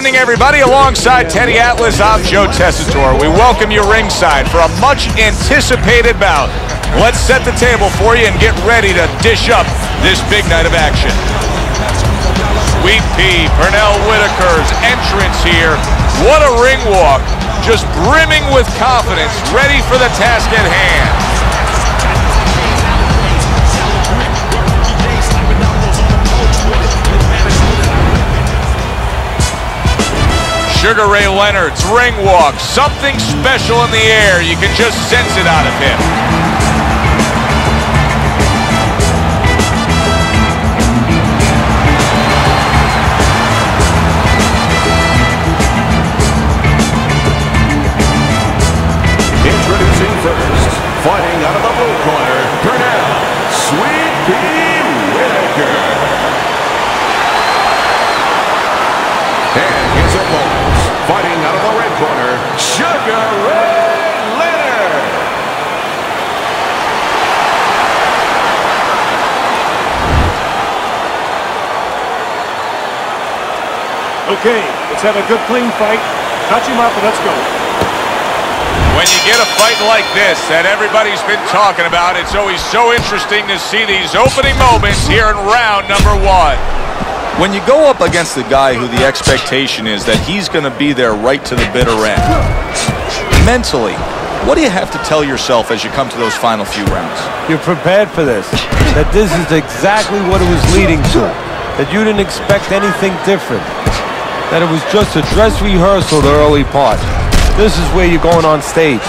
evening, everybody. Alongside Teddy Atlas, I'm Joe Tessitore. We welcome you ringside for a much-anticipated bout. Let's set the table for you and get ready to dish up this big night of action. Sweet Pea, Pernell Whitaker's entrance here. What a ring walk. Just brimming with confidence, ready for the task at hand. Sugar Ray Leonard's ring walk, something special in the air. You can just sense it out of him. Introducing first, fighting out of the blue corner, Pernell, Sweet Pea Whitaker. And his opponents, fighting out of the red corner, Sugar Ray Leonard. Okay, let's have a good clean fight. Touch him up and let's go. When you get a fight like this that everybody's been talking about, it's always so interesting to see these opening moments here in round number one. When you go up against the guy who the expectation is that he's going to be there right to the bitter end, mentally, what do you have to tell yourself as you come to those final few rounds? You're prepared for this, that this is exactly what it was leading to, that you didn't expect anything different, that it was just a dress rehearsal the early part. This is where you're going on stage.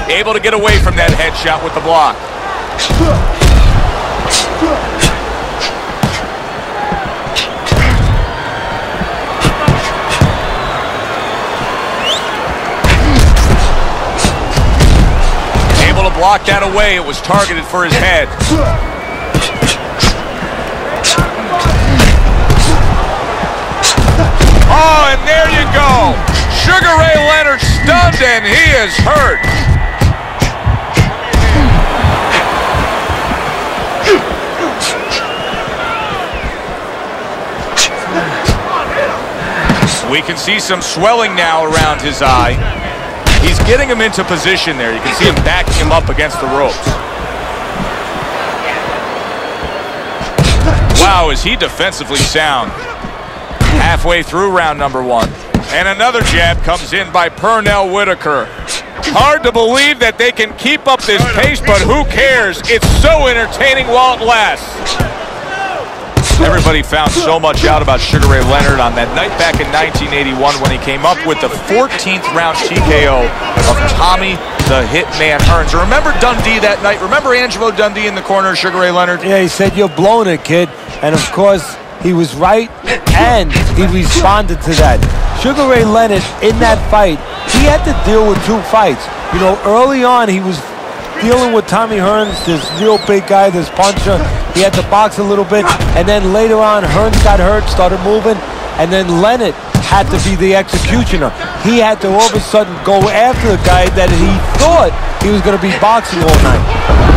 Able to get away from that headshot with the block. Able to block that away. It was targeted for his head. Oh, and there you go. Sugar Ray Leonard stunned, and he is hurt. We can see some swelling now around his eye. He's getting him into position there. You can see him backing him up against the ropes. Wow, is he defensively sound. Halfway through round number one. And another jab comes in by Pernell Whitaker. Hard to believe that they can keep up this pace, but who cares? It's so entertaining while it lasts. Everybody found so much out about Sugar Ray Leonard on that night back in 1981 when he came up with the 14th round TKO of Tommy the Hitman Hearns. Remember Dundee that night? Remember Angelo Dundee in the corner of Sugar Ray Leonard? Yeah, he said, "You're blowing it, kid." And of course, he was right, and he responded to that. Sugar Ray Leonard, in that fight, he had to deal with two fights. You know, early on, he was dealing with Tommy Hearns, this real big guy, this puncher. He had to box a little bit, and then later on, Hearns got hurt, started moving, and then Leonard had to be the executioner. He had to all of a sudden go after the guy that he thought he was going to be boxing all night.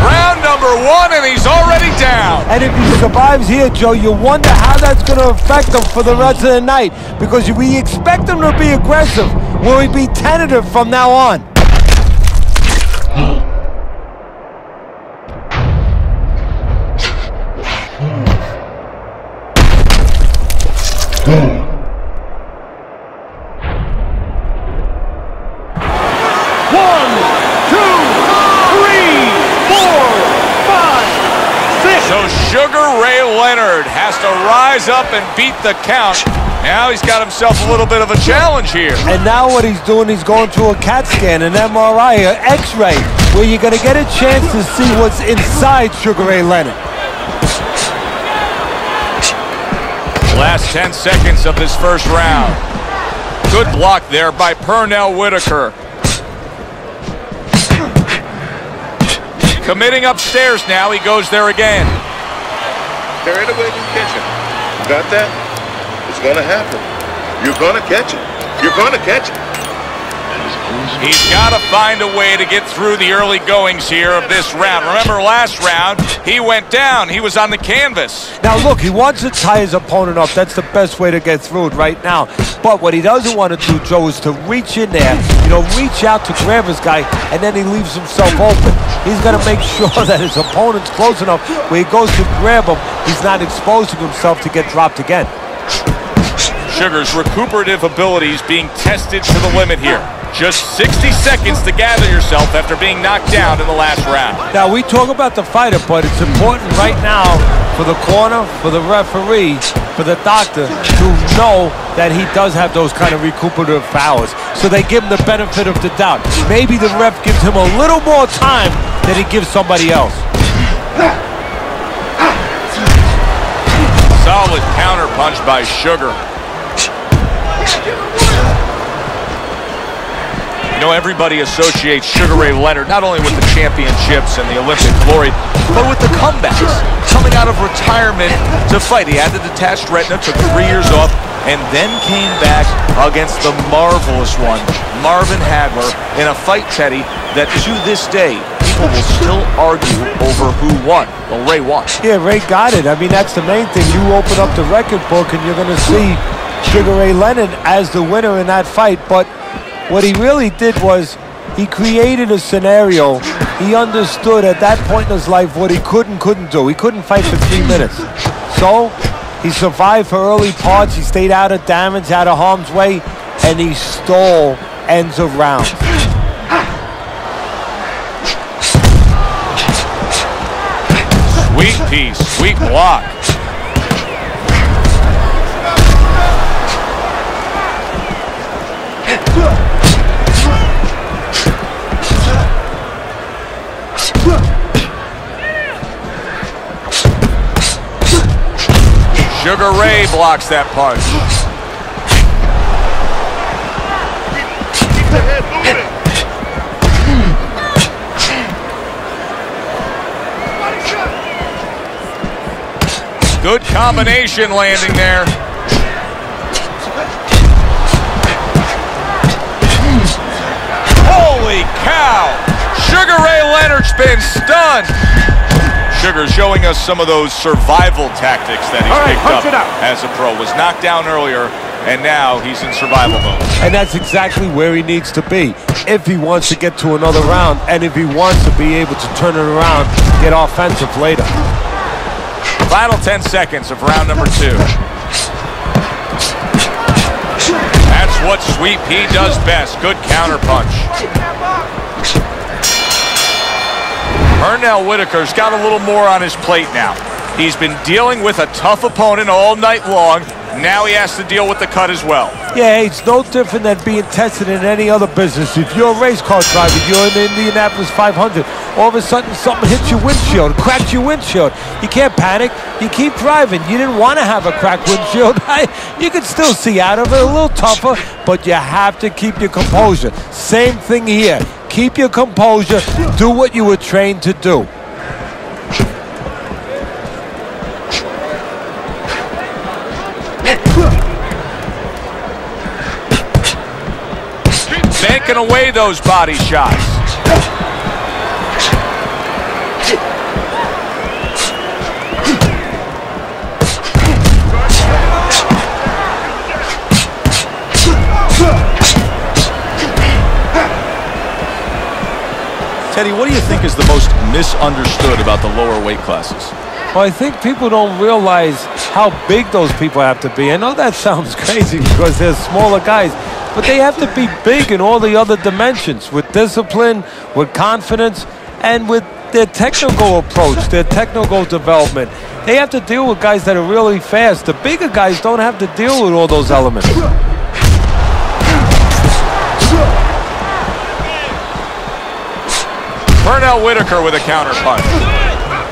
Round number one, and he's already down. And if he survives here, Joe, you wonder how that's going to affect him for the rest of the night, because we expect him to be aggressive. Will he be tentative from now on? Sugar Ray Leonard has to rise up and beat the count. Now he's got himself a little bit of a challenge here. And now what he's doing, he's going to a CAT scan, an MRI, an X-ray, where you're going to get a chance to see what's inside Sugar Ray Leonard. Last 10 seconds of this first round. Good block there by Pernell Whitaker. Committing upstairs now, he goes there again. Carry it away and catch it. You got that? It's gonna happen. You're gonna catch it. You're gonna catch it. He's got to find a way to get through the early goings here of this round. Remember last round, he went down. He was on the canvas. Now look, he wants to tie his opponent up. That's the best way to get through it right now. But what he doesn't want to do, Joe, is to reach in there, reach out to grab his guy, and then he leaves himself open. He's got to make sure that his opponent's close enough where he goes to grab him, he's not exposing himself to get dropped again. Sugar's recuperative abilities being tested to the limit here. Just 60 seconds to gather yourself after being knocked down in the last round. Now, we talk about the fighter, but it's important right now for the corner, for the referee, for the doctor to know that he does have those kind of recuperative powers. So they give him the benefit of the doubt. Maybe the ref gives him a little more time than he gives somebody else. Solid counter punch by Sugar. Everybody associates Sugar Ray Leonard not only with the championships and the Olympic glory, but with the comebacks. Coming out of retirement to fight. He had the detached retina, took 3 years off, and then came back against the marvelous one, Marvin Hagler, in a fight, Teddy, that to this day, people will still argue over who won. Well, Ray won. Yeah, Ray got it. I mean, that's the main thing. You open up the record book and you're going to see Sugar Ray Leonard as the winner in that fight, but what he really did was he created a scenario. He understood at that point in his life what he couldn't do. He couldn't fight for 3 minutes. So he survived for early parts. He stayed out of damage, out of harm's way, and he stole ends of rounds. Sweet piece, sweet block. Sugar Ray blocks that punch. Keep the head moving. Good combination landing there. Holy cow! Sugar Ray Leonard's been stunned. Sugar showing us some of those survival tactics that he's picked up as a pro. Was knocked down earlier, and now he's in survival mode. And that's exactly where he needs to be if he wants to get to another round and if he wants to be able to turn it around, get offensive later. Final 10 seconds of round number 2. That's what Sweet Pea does best. Good counter punch. Pernell Whitaker's got a little more on his plate now. He's been dealing with a tough opponent all night long. Now he has to deal with the cut as well. Yeah, it's no different than being tested in any other business. If you're a race car driver, you're in the Indianapolis 500, all of a sudden something hits your windshield, cracks your windshield. You can't panic. You keep driving. You didn't want to have a cracked windshield. You can still see out of it, a little tougher, but you have to keep your composure. Same thing here. Keep your composure. Do what you were trained to do. Banking away those body shots. Teddy, what do you think is the most misunderstood about the lower weight classes? Well, I think people don't realize how big those people have to be. I know that sounds crazy because they're smaller guys, but they have to be big in all the other dimensions, with discipline, with confidence, and with their technical approach, their technical development. They have to deal with guys that are really fast. The bigger guys don't have to deal with all those elements. Pernell Whitaker with a counter punch.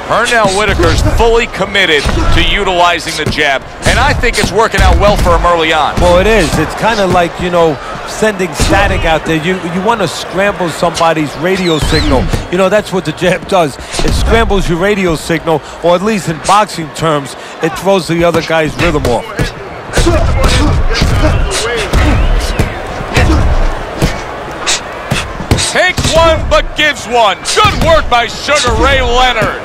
Pernell Whitaker's fully committed to utilizing the jab, and I think it's working out well for him early on. Well, it is. It's kind of like, sending static out there. You want to scramble somebody's radio signal. That's what the jab does. It scrambles your radio signal, or at least in boxing terms, it throws the other guy's rhythm off. one. Good work by Sugar Ray Leonard.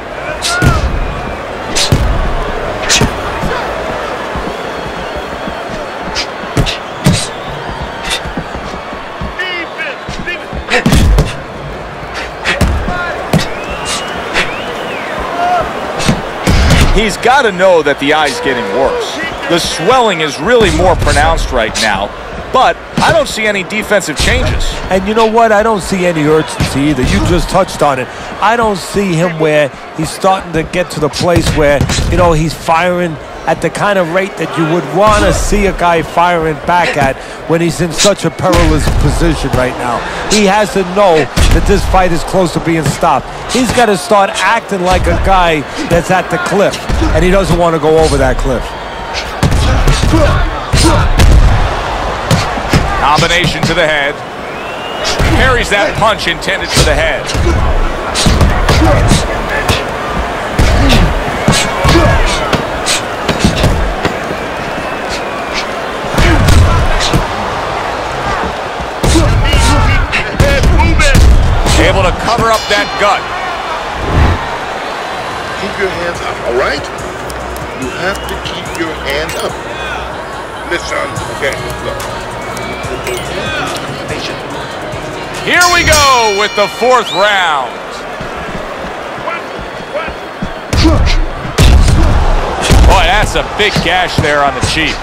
He's got to know that the eye's getting worse. The swelling is really more pronounced right now, but I don't see any defensive changes. And you know what? I don't see any urgency either. You just touched on it. I don't see him where he's starting to get to the place where, you know, he's firing at the kind of rate that you would want to see a guy firing back at when he's in such a perilous position right now. He has to know that this fight is close to being stopped. He's got to start acting like a guy that's at the cliff, and he doesn't want to go over that cliff. Combination to the head. Parries that punch intended for the head. Able to cover up that gut. Keep your hands up, all right? You have to keep your hands up. Listen, okay, let's go. Here we go with the fourth round. Boy, that's a big gash there on the cheek.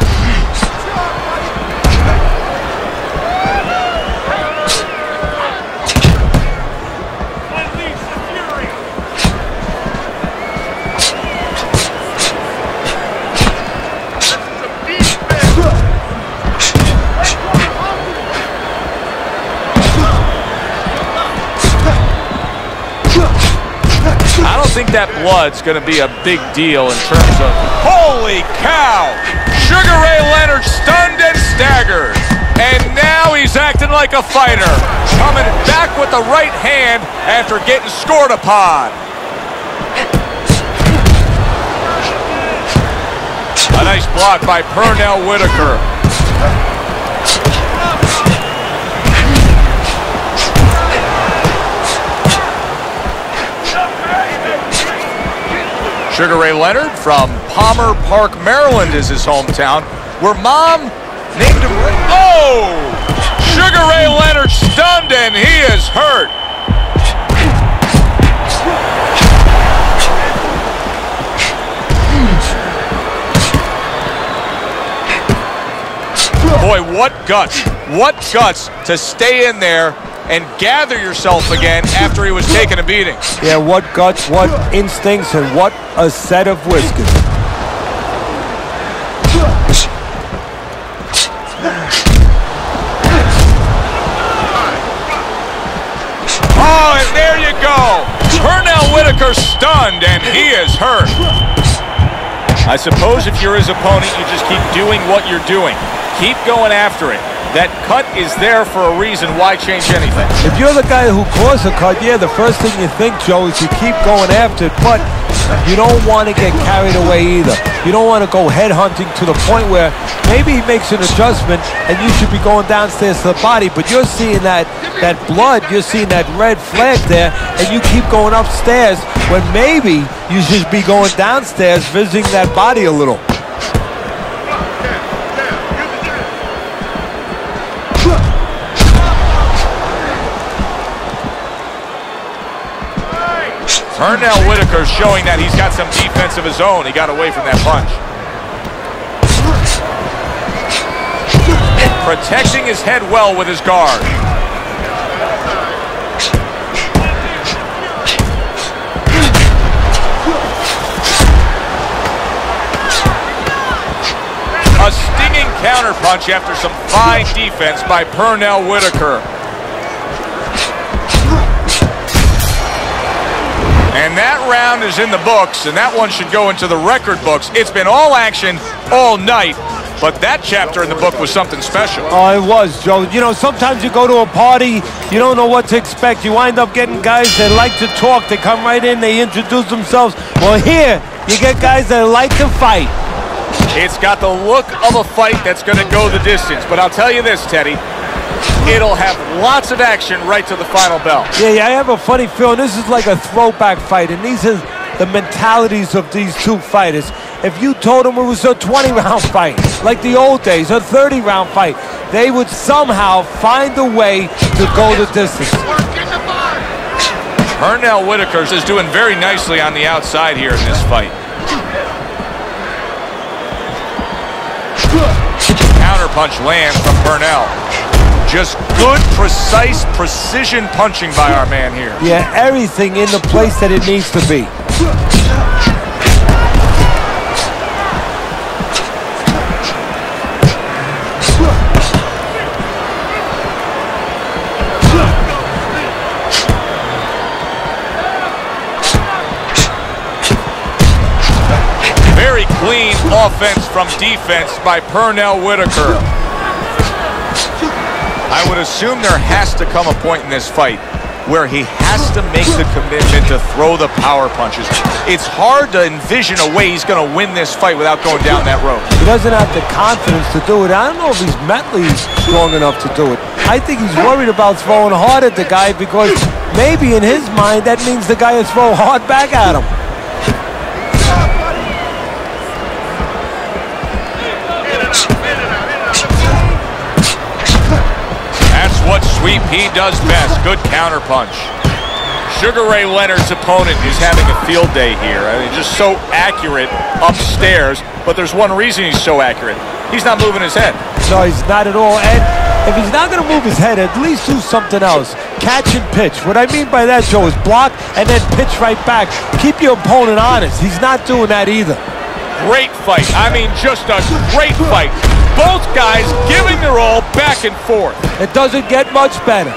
I think that blood's going to be a big deal in terms of, holy cow! Sugar Ray Leonard stunned and staggered. And now he's acting like a fighter. Coming back with the right hand after getting scored upon. A nice block by Pernell Whitaker. Sugar Ray Leonard from Palmer Park, Maryland is his hometown, where mom named him. Oh! Sugar Ray Leonard stunned and he is hurt. Boy, what guts. What guts to stay in there and gather yourself again after he was taking a beating. Yeah, what guts, what instincts, and what a set of whiskers. Oh, and there you go. Pernell Whitaker stunned, and he is hurt. I suppose if you're his opponent, you just keep doing what you're doing. Keep going after it. That cut is there for a reason. Why change anything? If you're the guy who caused the cut, yeah, the first thing you think, Joe, is you keep going after it, but you don't want to get carried away either. You don't want to go head hunting to the point where maybe he makes an adjustment and you should be going downstairs to the body, but you're seeing that blood, you're seeing that red flag there, and you keep going upstairs when maybe you should be going downstairs visiting that body a little. Pernell Whitaker showing that he's got some defense of his own. He got away from that punch. Protecting his head well with his guard. A stinging counterpunch after some fine defense by Pernell Whitaker. And that round is in the books, and that one should go into the record books. It's been all action all night, but that chapter in the book was something special. Oh, it was, Joe. You know, sometimes you go to a party, you don't know what to expect. You wind up getting guys that like to talk. They come right in, they introduce themselves. Well, here, you get guys that like to fight. It's got the look of a fight that's going to go the distance. But I'll tell you this, Teddy. it'll have lots of action right to the final bell. Yeah, I have a funny feeling this is like a throwback fight, and these are the mentalities of these two fighters. If you told them it was a 20-round fight, like the old days, a 30-round fight, they would somehow find a way to go the distance. Pernell Whitaker is doing very nicely on the outside here in this fight. Counterpunch lands from Pernell. Just good, precise, precision punching by our man here. Yeah, everything in the place that it needs to be. Very clean offense from defense by Pernell Whitaker. I would assume there has to come a point in this fight where he has to make the commitment to throw the power punches. It's hard to envision a way he's going to win this fight without going down that road. He doesn't have the confidence to do it. I don't know if he's mentally strong enough to do it. I think he's worried about throwing hard at the guy because maybe in his mind that means the guy will throw hard back at him. What Sweet Pea does best, good counterpunch. Sugar Ray Leonard's opponent is having a field day here. I mean, just so accurate upstairs, but there's one reason he's so accurate. He's not moving his head. No, he's not at all. And if he's not going to move his head, at least do something else. Catch and pitch. What I mean by that, Joe, is block and then pitch right back. Keep your opponent honest. He's not doing that either. Great fight. I mean, just a great fight. Both guys giving their all back and forth. It doesn't get much better.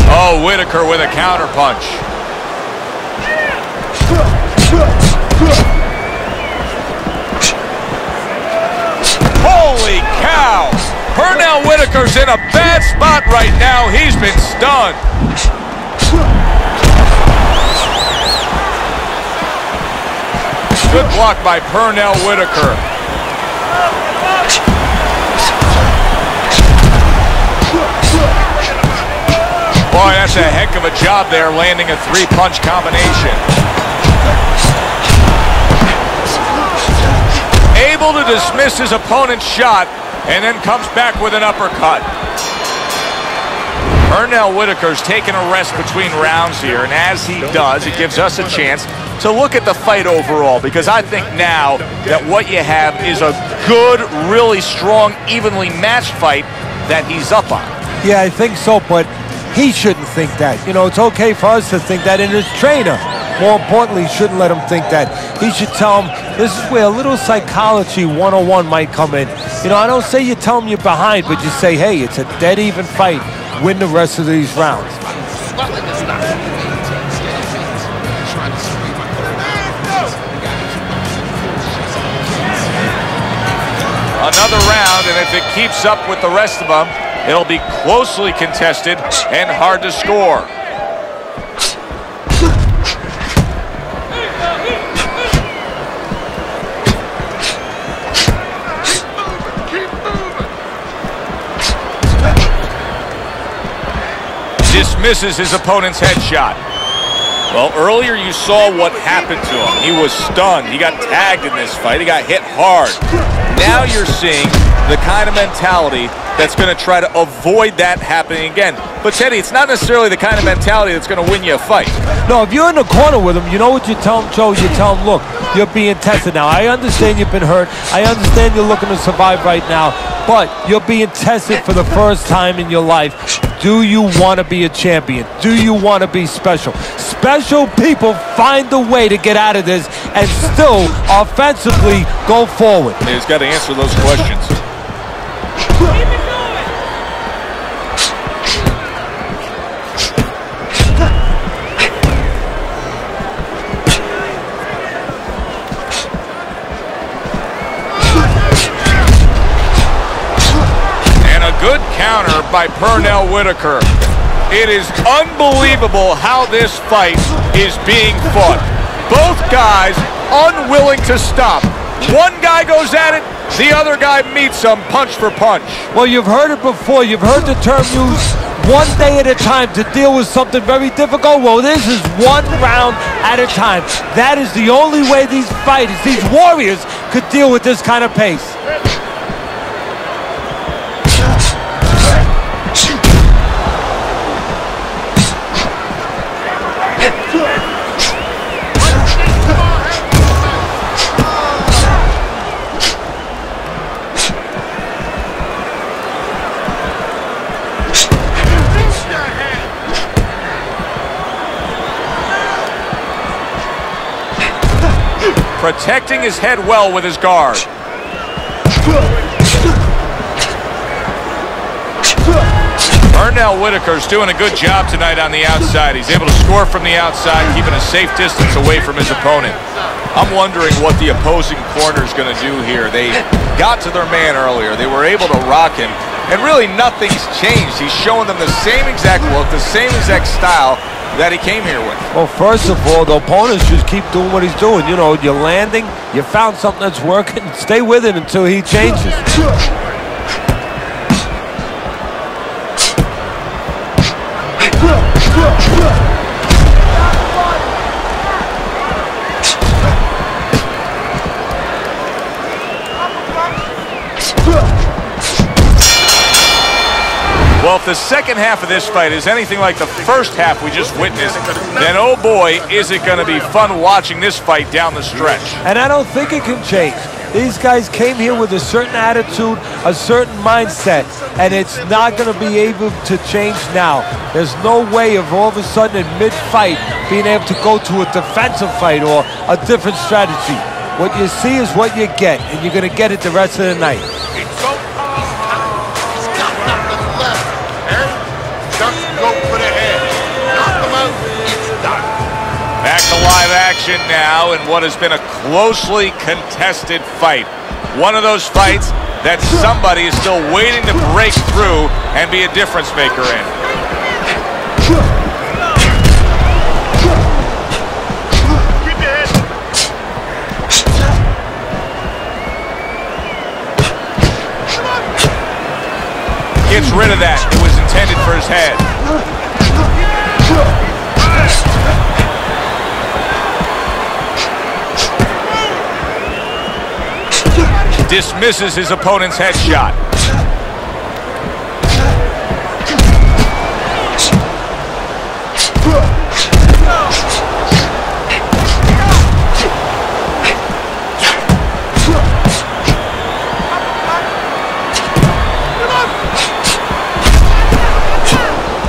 Oh, Whitaker with a counterpunch. Holy cow! Pernell Whitaker's in a bad spot right now. He's been stunned. Good block by Pernell Whitaker. Boy, that's a heck of a job there, landing a three-punch combination. Able to dismiss his opponent's shot, and then comes back with an uppercut. Pernell Whitaker's taking a rest between rounds here, and as he does, it gives us a chance to look at the fight overall, because I think now that what you have is a good, really strong, evenly matched fight that he's up on. Yeah, I think so, but he shouldn't think that. You know, it's okay for us to think that, and his trainer, more importantly, shouldn't let him think that. He should tell him this is where a little psychology 101 might come in. You know, I don't say you tell him you're behind, but you say, hey, it's a dead even fight. Win the rest of these rounds. Another round, and if it keeps up with the rest of them, it'll be closely contested and hard to score. Dismisses his opponent's headshot. Well, earlier you saw what happened to him. He was stunned. He got tagged in this fight. He got hit hard. Now you're seeing the kind of mentality that's going to try to avoid that happening again. But, Teddy, it's not necessarily the kind of mentality that's going to win you a fight. No, if you're in the corner with him, you know what you tell him, Joe? You tell him, look, you're being tested now. I understand you've been hurt. I understand you're looking to survive right now. But you're being tested for the first time in your life. Do you want to be a champion? Do you want to be special? Special people find a way to get out of this and still offensively go forward. He's got to answer those questions. Good counter by Pernell Whitaker. It is unbelievable how this fight is being fought. Both guys unwilling to stop. One guy goes at it, the other guy meets him punch for punch. Well, you've heard it before. You've heard the term used, one day at a time to deal with something very difficult. Well, this is one round at a time. That is the only way these fighters, these warriors, could deal with this kind of pace. Protecting his head well with his guard. Pernell Whitaker's doing a good job tonight on the outside. He's able to score from the outside, keeping a safe distance away from his opponent. I'm wondering what the opposing corner is going to do here. They got to their man earlier. They were able to rock him, and really nothing's changed. He's showing them the same exact look, the same exact style that he came here with. Well, first of all, the opponents just keep doing what he's doing. You know, you're landing, you found something that's working, stay with it until he changes. Well, if the second half of this fight is anything like the first half we just witnessed, then oh boy, is it going to be fun watching this fight down the stretch. And I don't think it can change. These guys came here with a certain attitude, a certain mindset, and it's not going to be able to change now. There's no way of all of a sudden in mid-fight being able to go to a defensive fight or a different strategy. What you see is what you get, and you're going to get it the rest of the night. Back to live action now in what has been a closely contested fight. One of those fights that somebody is still waiting to break through and be a difference maker in. Gets rid of that. It was intended for his head. Dismisses his opponent's headshot.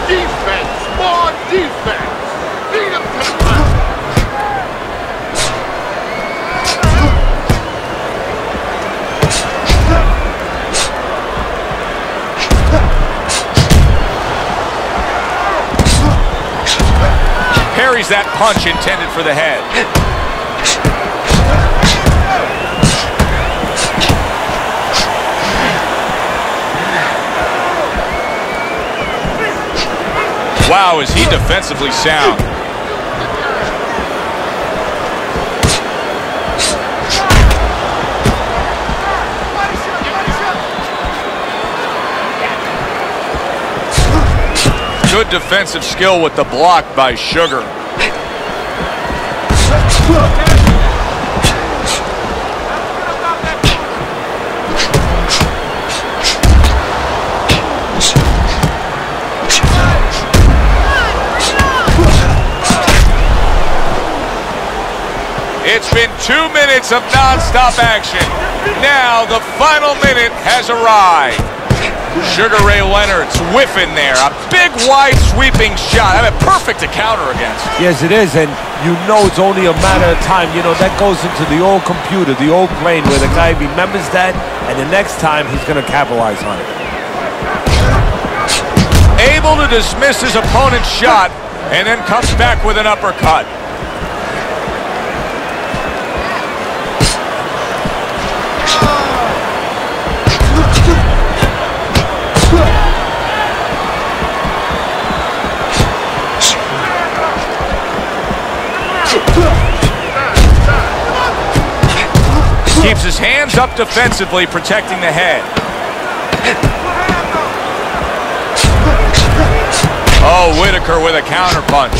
Defense, more defense. Beat him to the ground. Parries that punch intended for the head. Wow, is he defensively sound. Good defensive skill with the block by Sugar. It's been 2 minutes of non-stop action. Now the final minute has arrived. Sugar Ray Leonard's whiffing there. A big, wide, sweeping shot. I mean, perfect to counter against. Yes, it is, and you know it's only a matter of time. You know, that goes into the old computer, the old brain, where the guy remembers that, and the next time he's going to capitalize on it. Able to dismiss his opponent's shot, and then comes back with an uppercut. Keeps his hands up defensively, protecting the head. Oh, Whitaker with a counterpunch.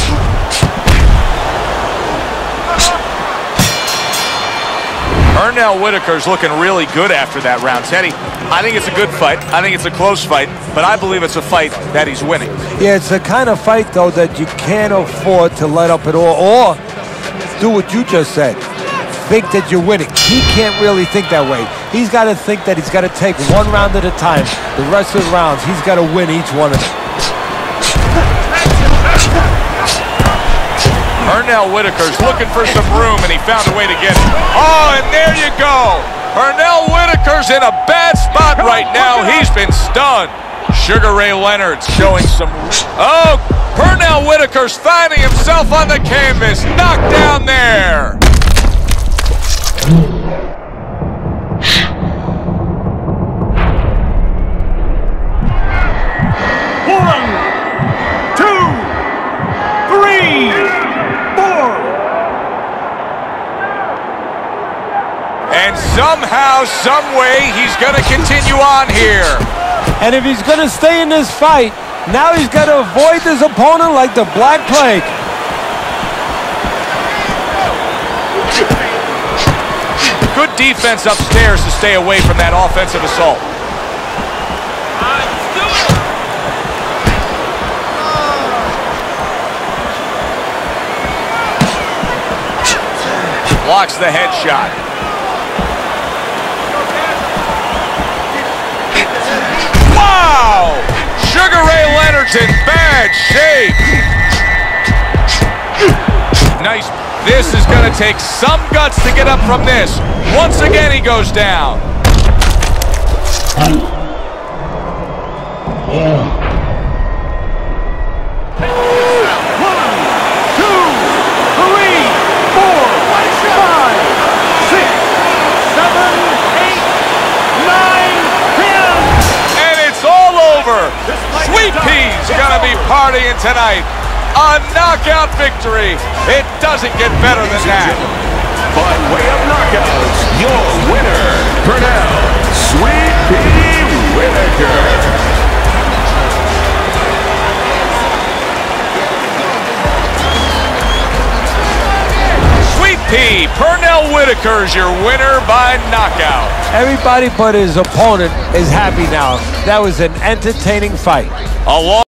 Pernell Whitaker's looking really good after that round. Teddy, I think it's a good fight. I think it's a close fight, but I believe it's a fight that he's winning. Yeah, it's the kind of fight, though, that you can't afford to let up at all, or do what you just said. Think that you're winning. He can't really think that way. He's got to think that he's got to take one round at a time. The rest of the rounds, he's got to win each one of them. Pernell Whitaker's looking for some room, and he found a way to get it. Oh, and there you go. Pernell Whitaker's in a bad spot right now. He's been stunned. Sugar Ray Leonard showing some... Oh, Pernell Whitaker's finding himself on the canvas. Knocked down there. One, two, three, four. And somehow, some way, he's going to continue on here. And if he's going to stay in this fight, now he's got to avoid this opponent like the Black Plague. Good defense upstairs to stay away from that offensive assault. Blocks the headshot. Wow! Sugar Ray Leonard's in bad shape. Nice. This is going to take some guts to get up from this. Once again, he goes down. One, two, three, four, 5, 6, 7, 8, 9, 10. And it's all over. Sweet Pea's going to be partying tonight. A knockout victory. It doesn't get better than that. By way of knockouts, your winner, Pernell Sweet Pea Whitaker. Sweet Pea, Pernell Whitaker's your winner by knockout. Everybody but his opponent is happy now. That was an entertaining fight. Along